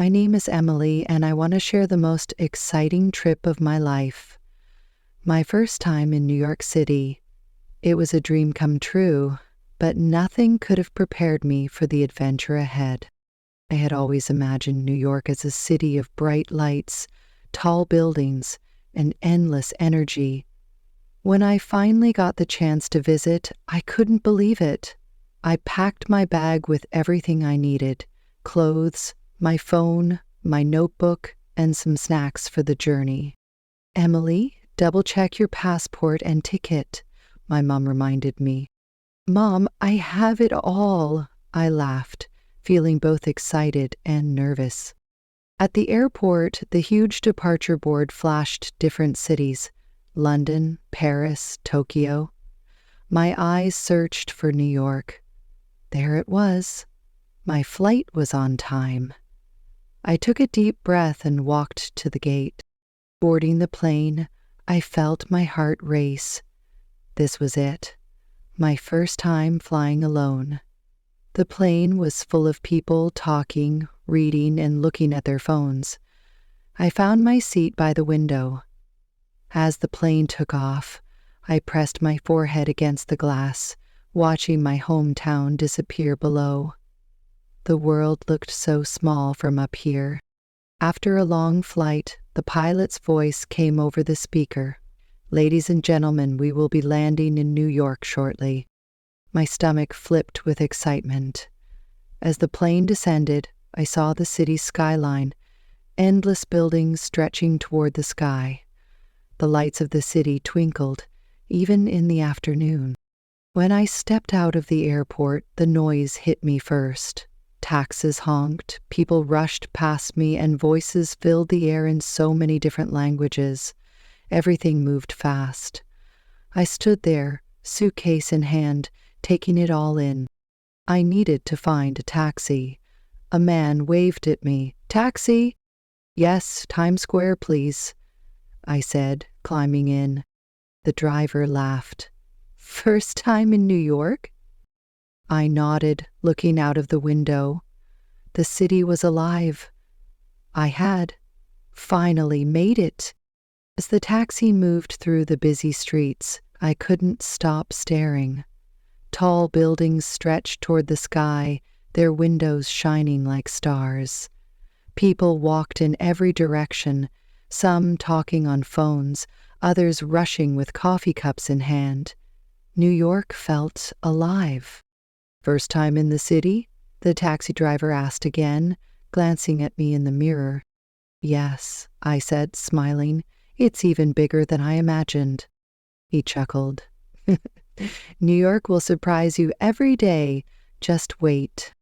My name is Emily, and I want to share the most exciting trip of my life. My first time in New York City. It was a dream come true, but nothing could have prepared me for the adventure ahead. I had always imagined New York as a city of bright lights, tall buildings, and endless energy. When I finally got the chance to visit, I couldn't believe it. I packed my bag with everything I needed: clothes, my phone, my notebook, and some snacks for the journey. "Emily, double-check your passport and ticket," my mom reminded me. "Mom, I have it all," I laughed, feeling both excited and nervous. At the airport, the huge departure board flashed different cities: London, Paris, Tokyo. My eyes searched for New York. There it was. My flight was on time. I took a deep breath and walked to the gate. Boarding the plane, I felt my heart race. This was it. My first time flying alone. The plane was full of people talking, reading, and looking at their phones. I found my seat by the window. As the plane took off, I pressed my forehead against the glass, watching my hometown disappear below. The world looked so small from up here. After a long flight, the pilot's voice came over the speaker. "Ladies and gentlemen, we will be landing in New York shortly." My stomach flipped with excitement. As the plane descended, I saw the city's skyline, endless buildings stretching toward the sky. The lights of the city twinkled, even in the afternoon. When I stepped out of the airport, the noise hit me first. Taxis honked, people rushed past me, and voices filled the air in so many different languages. Everything moved fast. I stood there, suitcase in hand, taking it all in. I needed to find a taxi. A man waved at me. "Taxi?" "Yes, Times Square, please," I said, climbing in. The driver laughed. "First time in New York?" I nodded, looking out of the window. The city was alive. I had finally made it. As the taxi moved through the busy streets, I couldn't stop staring. Tall buildings stretched toward the sky, their windows shining like stars. People walked in every direction, some talking on phones, others rushing with coffee cups in hand. New York felt alive. "First time in the city?" the taxi driver asked again, glancing at me in the mirror. "Yes," I said, smiling. "It's even bigger than I imagined." He chuckled. "New York will surprise you every day. Just wait."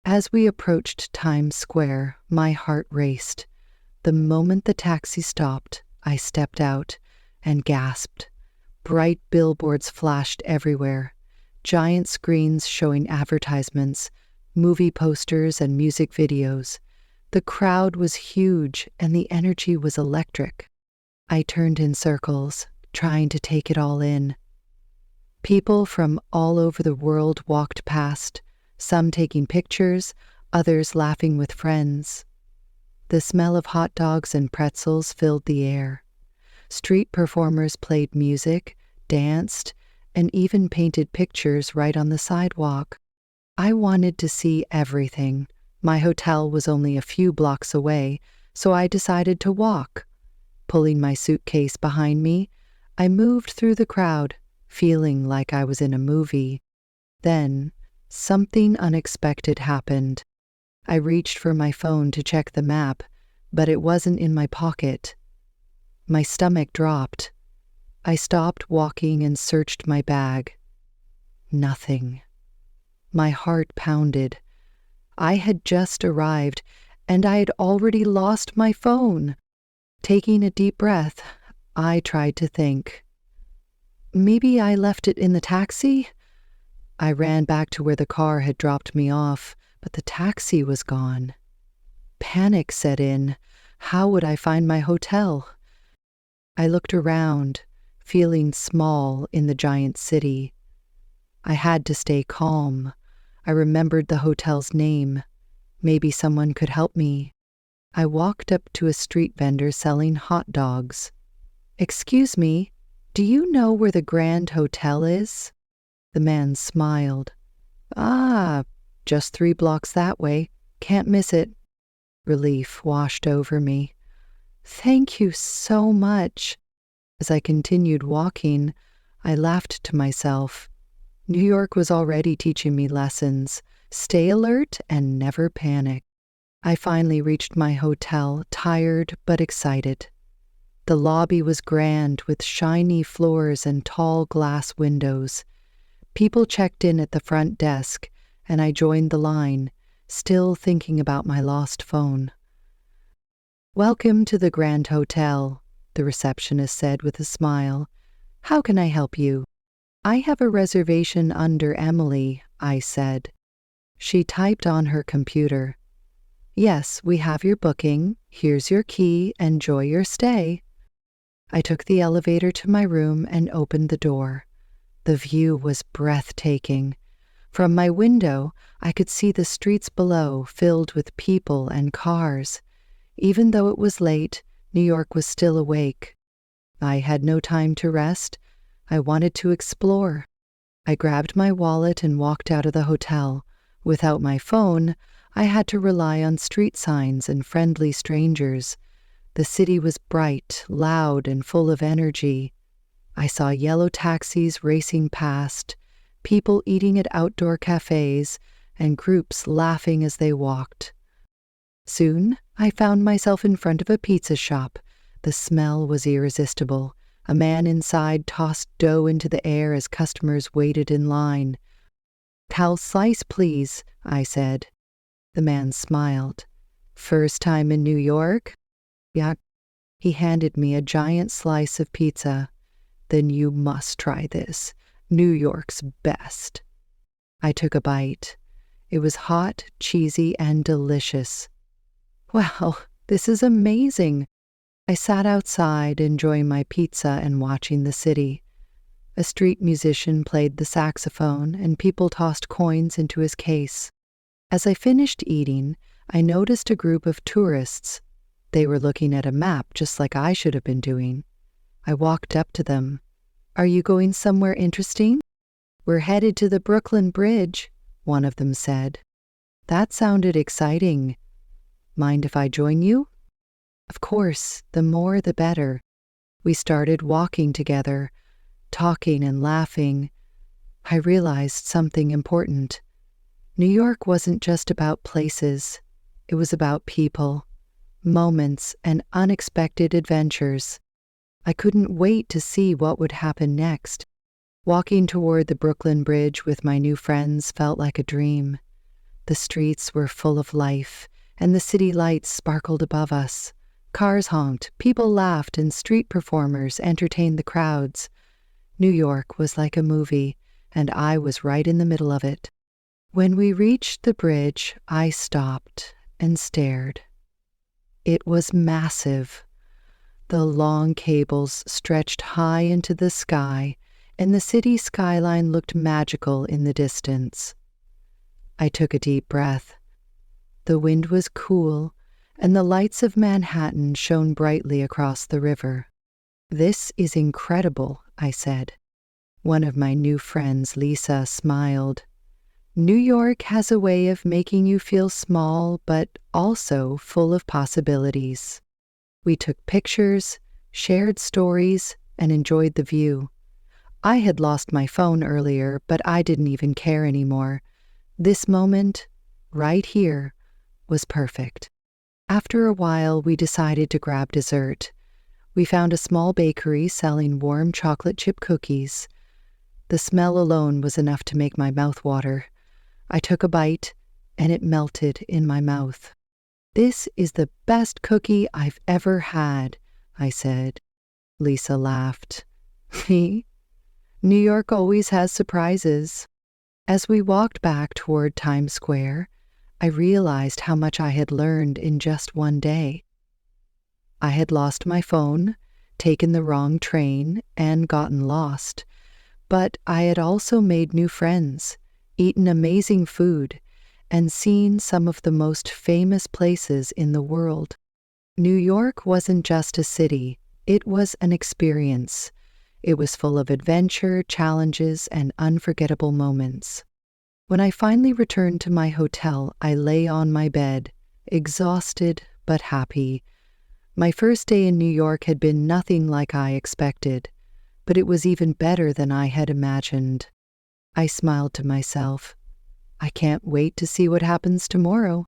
As we approached Times Square, my heart raced. The moment the taxi stopped, I stepped out and gasped. Bright billboards flashed everywhere. Giant screens showing advertisements, movie posters, and music videos. The crowd was huge, and the energy was electric. I turned in circles, trying to take it all in. People from all over the world walked past, some taking pictures, others laughing with friends. The smell of hot dogs and pretzels filled the air. Street performers played music, danced, and even painted pictures right on the sidewalk. I wanted to see everything. My hotel was only a few blocks away, so I decided to walk. Pulling my suitcase behind me, I moved through the crowd, feeling like I was in a movie. Then, something unexpected happened. I reached for my phone to check the map, but it wasn't in my pocket. My stomach dropped. I stopped walking and searched my bag. Nothing. My heart pounded. I had just arrived, and I had already lost my phone. Taking a deep breath, I tried to think. Maybe I left it in the taxi? I ran back to where the car had dropped me off, but the taxi was gone. Panic set in. How would I find my hotel? I looked around, feeling small in the giant city. I had to stay calm. I remembered the hotel's name. Maybe someone could help me. I walked up to a street vendor selling hot dogs. "Excuse me, do you know where the Grand Hotel is?" The man smiled. "Ah, just 3 blocks that way. Can't miss it." Relief washed over me. "Thank you so much." As I continued walking, I laughed to myself. New York was already teaching me lessons. Stay alert and never panic. I finally reached my hotel, tired but excited. The lobby was grand with shiny floors and tall glass windows. People checked in at the front desk, and I joined the line, still thinking about my lost phone. "Welcome to the Grand Hotel," the receptionist said with a smile. "How can I help you?" "I have a reservation under Emily," I said. She typed on her computer. "Yes, we have your booking. Here's your key. Enjoy your stay." I took the elevator to my room and opened the door. The view was breathtaking. From my window, I could see the streets below filled with people and cars. Even though it was late, New York was still awake. I had no time to rest. I wanted to explore. I grabbed my wallet and walked out of the hotel. Without my phone, I had to rely on street signs and friendly strangers. The city was bright, loud, and full of energy. I saw yellow taxis racing past, people eating at outdoor cafes, and groups laughing as they walked. Soon, I found myself in front of a pizza shop. The smell was irresistible. A man inside tossed dough into the air as customers waited in line. "Cal slice, please," I said. The man smiled. "First time in New York?" "Yeah." He handed me a giant slice of pizza. "Then you must try this. New York's best." I took a bite. It was hot, cheesy, and delicious. "Wow, this is amazing." I sat outside, enjoying my pizza and watching the city. A street musician played the saxophone, and people tossed coins into his case. As I finished eating, I noticed a group of tourists. They were looking at a map just like I should have been doing. I walked up to them. "Are you going somewhere interesting?" "We're headed to the Brooklyn Bridge," one of them said. That sounded exciting. "Mind if I join you?" Of course, the more the better. We started walking together, talking and laughing. I realized something important. New York wasn't just about places. It was about people, moments, and unexpected adventures. I couldn't wait to see what would happen next. Walking toward the Brooklyn Bridge with my new friends felt like a dream. The streets were full of life, and the city lights sparkled above us. Cars honked, people laughed, and street performers entertained the crowds. New York was like a movie, and I was right in the middle of it. When we reached the bridge, I stopped and stared. It was massive. The long cables stretched high into the sky, and the city skyline looked magical in the distance. I took a deep breath. The wind was cool, and the lights of Manhattan shone brightly across the river. "This is incredible," I said. One of my new friends, Lisa, smiled. "New York has a way of making you feel small, but also full of possibilities." We took pictures, shared stories, and enjoyed the view. I had lost my phone earlier, but I didn't even care anymore. This moment, right here, was perfect. After a while, we decided to grab dessert. We found a small bakery selling warm chocolate chip cookies. The smell alone was enough to make my mouth water. I took a bite, and it melted in my mouth. "This is the best cookie I've ever had," I said. Lisa laughed. "Me? New York always has surprises." As we walked back toward Times Square, I realized how much I had learned in just one day. I had lost my phone, taken the wrong train, and gotten lost. But I had also made new friends, eaten amazing food, and seen some of the most famous places in the world. New York wasn't just a city, it was an experience. It was full of adventure, challenges, and unforgettable moments. When I finally returned to my hotel, I lay on my bed, exhausted but happy. My first day in New York had been nothing like I expected, but it was even better than I had imagined. I smiled to myself. I can't wait to see what happens tomorrow.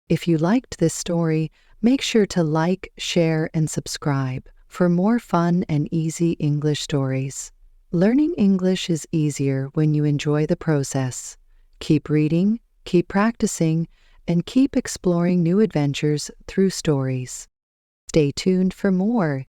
If you liked this story, make sure to like, share, and subscribe for more fun and easy English stories. Learning English is easier when you enjoy the process. Keep reading, keep practicing, and keep exploring new adventures through stories. Stay tuned for more.